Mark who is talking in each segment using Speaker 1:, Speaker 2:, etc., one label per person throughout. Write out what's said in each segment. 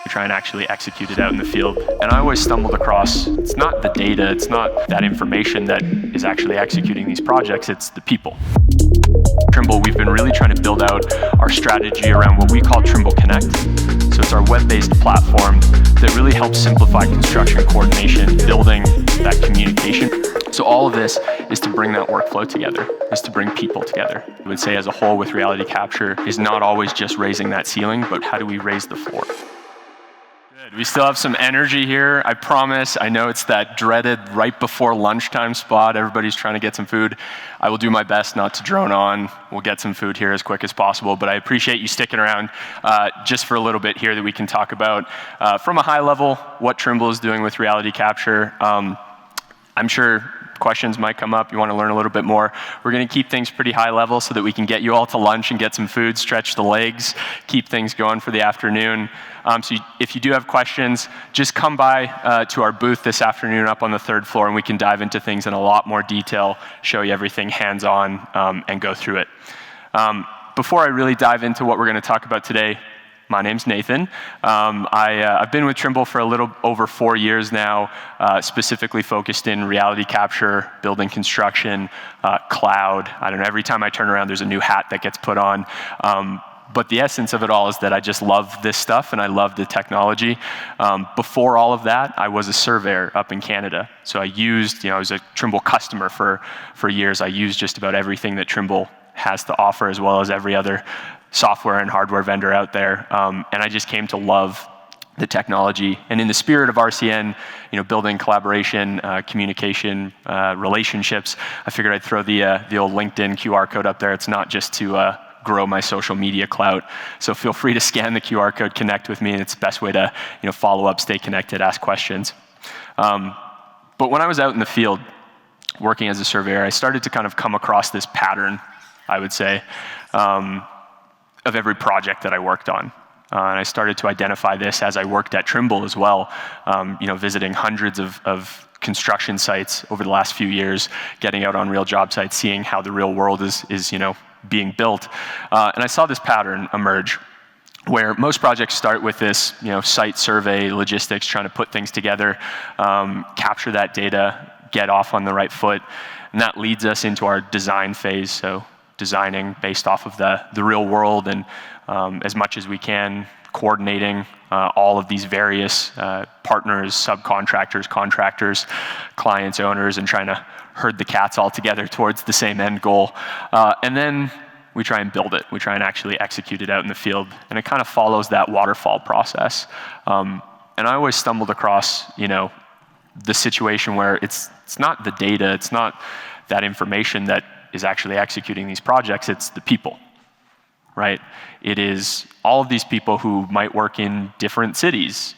Speaker 1: to try and actually execute it out in the field. And I always stumbled across, it's not the data, it's not that information that is actually executing these projects, it's the people. Trimble, we've been really trying to build out our strategy around what we call Trimble Connect. So it's our web-based platform that really helps simplify construction coordination, building that communication. So all of this is to bring that workflow together, is to bring people together. I would say as a whole with RealityCapture is not always just raising that ceiling, but how do we raise the floor? Good. We still have some energy here, I promise. I know it's that dreaded right before lunchtime spot. Everybody's trying to get some food. I will do my best not to drone on. We'll get some food here as quick as possible, but I appreciate you sticking around just for a little bit here that we can talk about from a high level what Trimble is doing with RealityCapture. I'm sure questions might come up. You want to learn a little bit more. We're going to keep things pretty high level so that we can get you all to lunch and get some food, stretch the legs, keep things going for the afternoon. So if you do have questions, just come by to our booth this afternoon up on the 3rd floor and we can dive into things in a lot more detail, show you everything hands-on, and go through it. Before I really dive into what we're going to talk about today, my name's Nathan. I've been with Trimble for a little over 4 years now, specifically focused in RealityCapture, building construction, cloud. I don't know, every time I turn around, there's a new hat that gets put on. But the essence of it all is that I just love this stuff and I love the technology. Before all of that, I was a surveyor up in Canada. So I used, I was a Trimble customer for years. I used just about everything that Trimble has to offer, as well as every other software and hardware vendor out there. And I just came to love the technology. And in the spirit of RCN, building collaboration, communication, relationships, I figured I'd throw the old LinkedIn QR code up there. It's not just to grow my social media clout. So feel free to scan the QR code, connect with me, and it's the best way to follow up, stay connected, ask questions. But when I was out in the field working as a surveyor, I started to kind of come across this pattern, I would say, of every project that I worked on. And I started to identify this as I worked at Trimble as well, visiting hundreds of construction sites over the last few years, getting out on real job sites, seeing how the real world is being built. And I saw this pattern emerge where most projects start with this site survey, logistics, trying to put things together, capture that data, get off on the right foot. And that leads us into our design phase. So designing based off of the real world and as much as we can, coordinating all of these various partners, subcontractors, contractors, clients, owners, and trying to herd the cats all together towards the same end goal. And then we try and build it. We try and actually execute it out in the field. And it kind of follows that waterfall process. And I always stumbled across, the situation where it's not the data, it's not that information that is actually executing these projects, it's the people, right? It is all of these people who might work in different cities,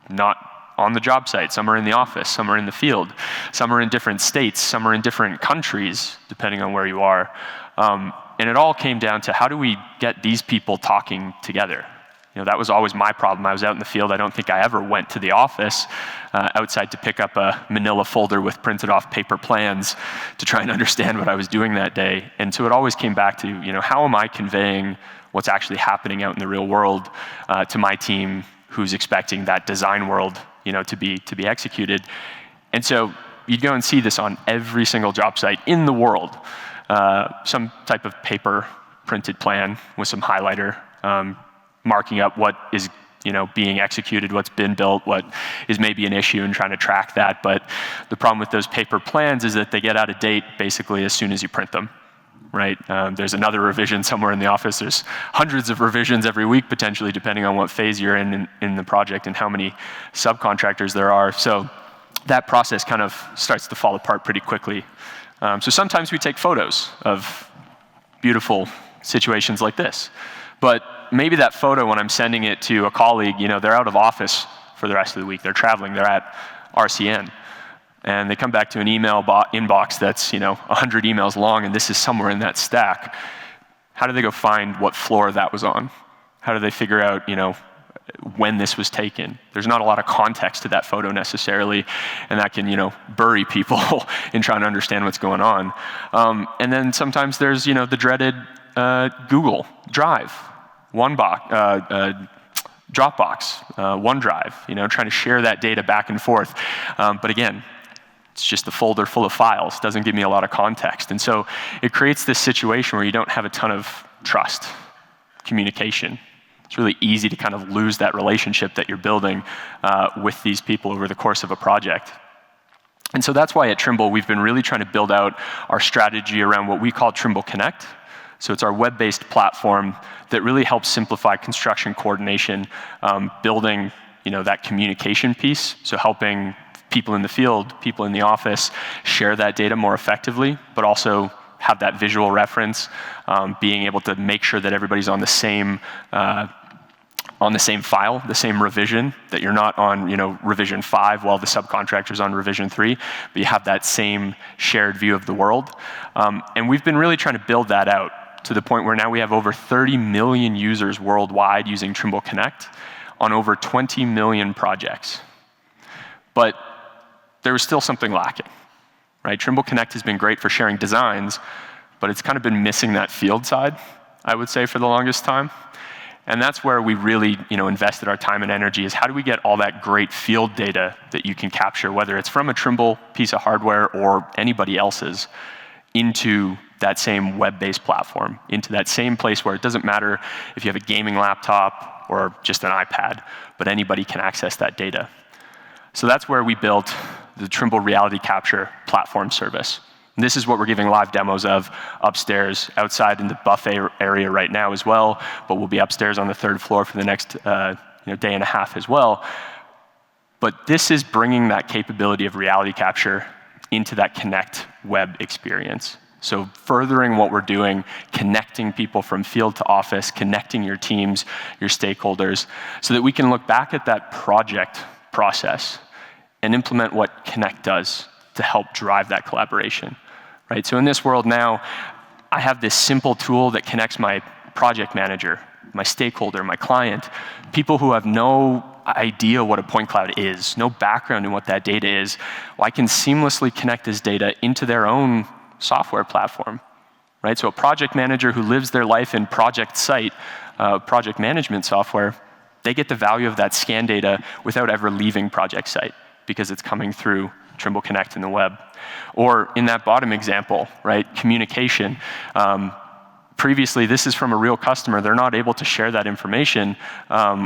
Speaker 1: not on the job site. Some are in the office, some are in the field, some are in different states, some are in different countries, depending on where you are. And it all came down to how do we get these people talking together? That was always my problem. I was out in the field. I don't think I ever went to the office outside to pick up a manila folder with printed off paper plans to try and understand what I was doing that day. And so it always came back to, how am I conveying what's actually happening out in the real world to my team who's expecting that design world, to be executed. And so you'd go and see this on every single job site in the world, some type of paper printed plan with some highlighter, marking up what is being executed, what's been built, what is maybe an issue, and trying to track that. But the problem with those paper plans is that they get out of date basically as soon as you print them, right? There's another revision somewhere in the office. There's hundreds of revisions every week, potentially, depending on what phase you're in the project and how many subcontractors there are. So that process kind of starts to fall apart pretty quickly. So sometimes we take photos of beautiful situations like this. But maybe that photo, when I'm sending it to a colleague, they're out of office for the rest of the week. They're traveling. They're at RCN. And they come back to an email inbox that's 100 emails long, and this is somewhere in that stack. How do they go find what floor that was on? How do they figure out when this was taken? There's not a lot of context to that photo necessarily, and that can bury people in trying to understand what's going on. And then sometimes there's the dreaded Google Drive, Dropbox, OneDrive, trying to share that data back and forth. But again, it's just a folder full of files. Doesn't give me a lot of context. And so it creates this situation where you don't have a ton of trust, communication. It's really easy to kind of lose that relationship that you're building with these people over the course of a project. And so that's why at Trimble, we've been really trying to build out our strategy around what we call Trimble Connect. So it's our web-based platform that really helps simplify construction coordination, building that communication piece, so helping people in the field, people in the office share that data more effectively, but also have that visual reference, being able to make sure that everybody's on the same file, the same revision, that you're not on revision 5 while the subcontractor's on revision 3, but you have that same shared view of the world. And we've been really trying to build that out to the point where now we have over 30 million users worldwide using Trimble Connect on over 20 million projects. But there was still something lacking, right? Trimble Connect has been great for sharing designs, but it's kind of been missing that field side, I would say, for the longest time. And that's where we really invested our time and energy, is how do we get all that great field data that you can capture, whether it's from a Trimble piece of hardware or anybody else's, into that same web-based platform, into that same place where it doesn't matter if you have a gaming laptop or just an iPad, but anybody can access that data. So that's where we built the Trimble RealityCapture platform service. And this is what we're giving live demos of upstairs, outside in the buffet area right now as well, but we'll be upstairs on the 3rd floor for the next day and a half as well. But this is bringing that capability of RealityCapture into that Connect web experience. So furthering what we're doing, connecting people from field to office, connecting your teams, your stakeholders, so that we can look back at that project process and implement what Connect does to help drive that collaboration, right? So in this world now, I have this simple tool that connects my project manager, my stakeholder, my client, people who have no idea what a point cloud is, no background in what that data is. Well, I can seamlessly connect this data into their own software platform, right? So a project manager who lives their life in project site, project management software, they get the value of that scan data without ever leaving project site because it's coming through Trimble Connect in the web. Or in that bottom example, right, communication. Previously, this is from a real customer. They're not able to share that information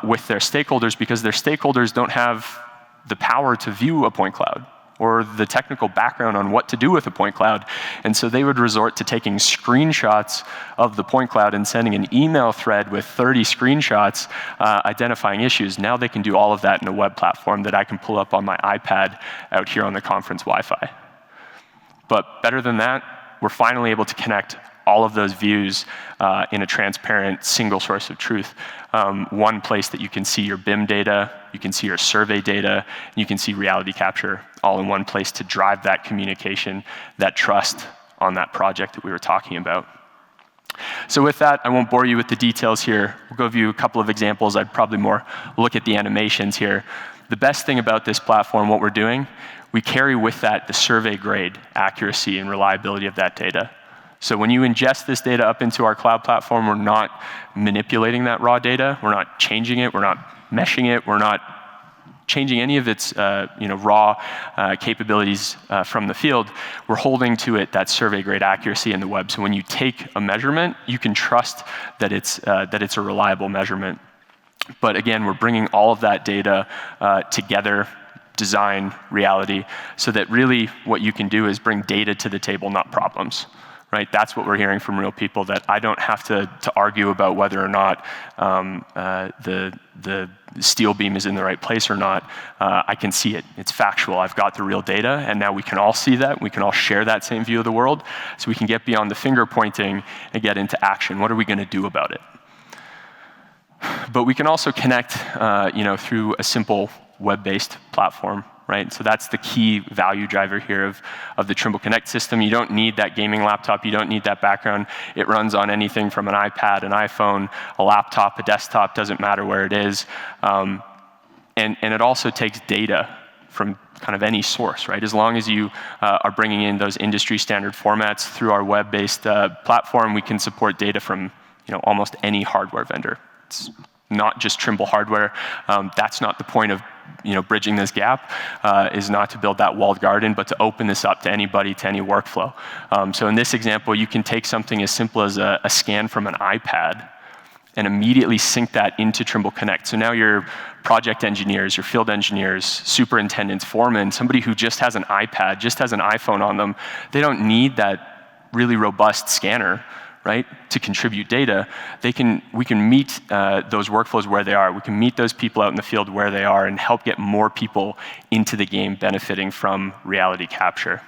Speaker 1: with their stakeholders because their stakeholders don't have the power to view a point cloud or the technical background on what to do with a point cloud. And so they would resort to taking screenshots of the point cloud and sending an email thread with 30 screenshots identifying issues. Now they can do all of that in a web platform that I can pull up on my iPad out here on the conference Wi-Fi. But better than that, we're finally able to connect all of those views in a transparent single source of truth. One place that you can see your BIM data, you can see your survey data, and you can see RealityCapture all in one place to drive that communication, that trust on that project that we were talking about. So with that, I won't bore you with the details here. We'll give you a couple of examples. I'd probably more look at the animations here. The best thing about this platform, what we're doing, we carry with that the survey grade accuracy and reliability of that data. So when you ingest this data up into our cloud platform, we're not manipulating that raw data. We're not changing it. We're not meshing it. We're not changing any of its raw capabilities from the field. We're holding to it that survey grade accuracy in the web. So when you take a measurement, you can trust that it's a reliable measurement. But again, we're bringing all of that data together, design, reality, so that really what you can do is bring data to the table, not problems. Right? That's what we're hearing from real people, that I don't have to argue about whether or not the steel beam is in the right place or not. I can see it. It's factual. I've got the real data, and now we can all see that. We can all share that same view of the world, so we can get beyond the finger pointing and get into action. What are we going to do about it? But we can also connect through a simple web-based platform. Right? So that's the key value driver here of the Trimble Connect system. You don't need that gaming laptop. You don't need that background. It runs on anything from an iPad, an iPhone, a laptop, a desktop, doesn't matter where it is. And it also takes data from kind of any source, right? As long as you are bringing in those industry standard formats through our web-based platform, we can support data from almost any hardware vendor. It's not just Trimble hardware. That's not the point of bridging this gap, is not to build that walled garden, but to open this up to anybody, to any workflow. So in this example, you can take something as simple as a scan from an iPad and immediately sync that into Trimble Connect. So now your project engineers, your field engineers, superintendents, foremen, somebody who just has an iPad, just has an iPhone on them, they don't need that really robust scanner, right, to contribute data. We can meet those workflows where they are. We can meet those people out in the field where they are and help get more people into the game benefiting from reality capture.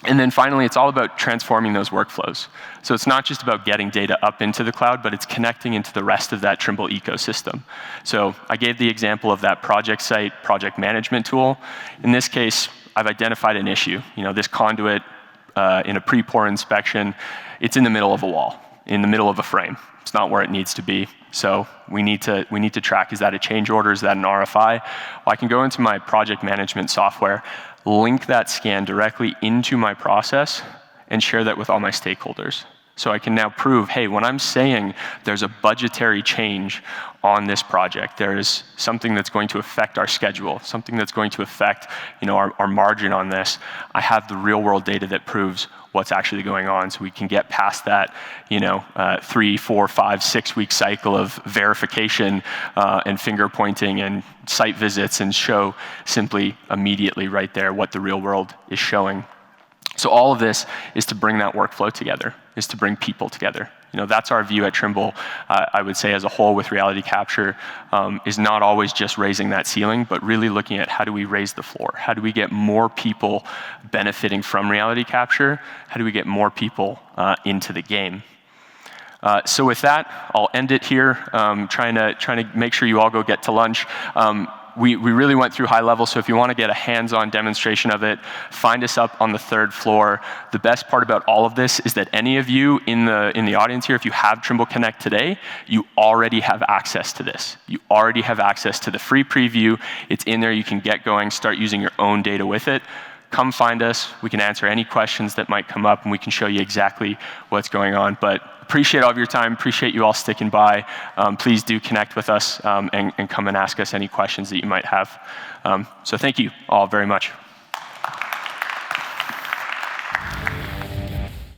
Speaker 1: And then finally, it's all about transforming those workflows. So it's not just about getting data up into the cloud, but it's connecting into the rest of that Trimble ecosystem. So I gave the example of that project site, project management tool. In this case, I've identified an issue. This conduit in a pre-pour inspection, it's in the middle of a wall, in the middle of a frame. It's not where it needs to be. So we need to track, is that a change order? Is that an RFI? Well, I can go into my project management software, link that scan directly into my process, and share that with all my stakeholders. So I can now prove, hey, when I'm saying there's a budgetary change on this project, there is something that's going to affect our schedule, something that's going to affect our margin on this, I have the real world data that proves what's actually going on, so we can get past that 3, 4, 5, 6 week cycle of verification and finger pointing and site visits, and show simply immediately right there what the real world is showing. So all of this is to bring that workflow together, is to bring people together. That's our view at Trimble. I would say as a whole with reality capture, is not always just raising that ceiling, but really looking at how do we raise the floor? How do we get more people benefiting from reality capture? How do we get more people into the game? So with that, I'll end it here, trying to make sure you all go get to lunch. We really went through high level, so if you want to get a hands-on demonstration of it, find us up on the 3rd floor. The best part about all of this is that any of you in the audience here, if you have Trimble Connect today, you already have access to this. You already have access to the free preview. It's in there. You can get going, start using your own data with it. Come find us. We can answer any questions that might come up, and we can show you exactly what's going on. But appreciate all of your time. Appreciate you all sticking by. Please do connect with us and come and ask us any questions that you might have. So thank you all very much.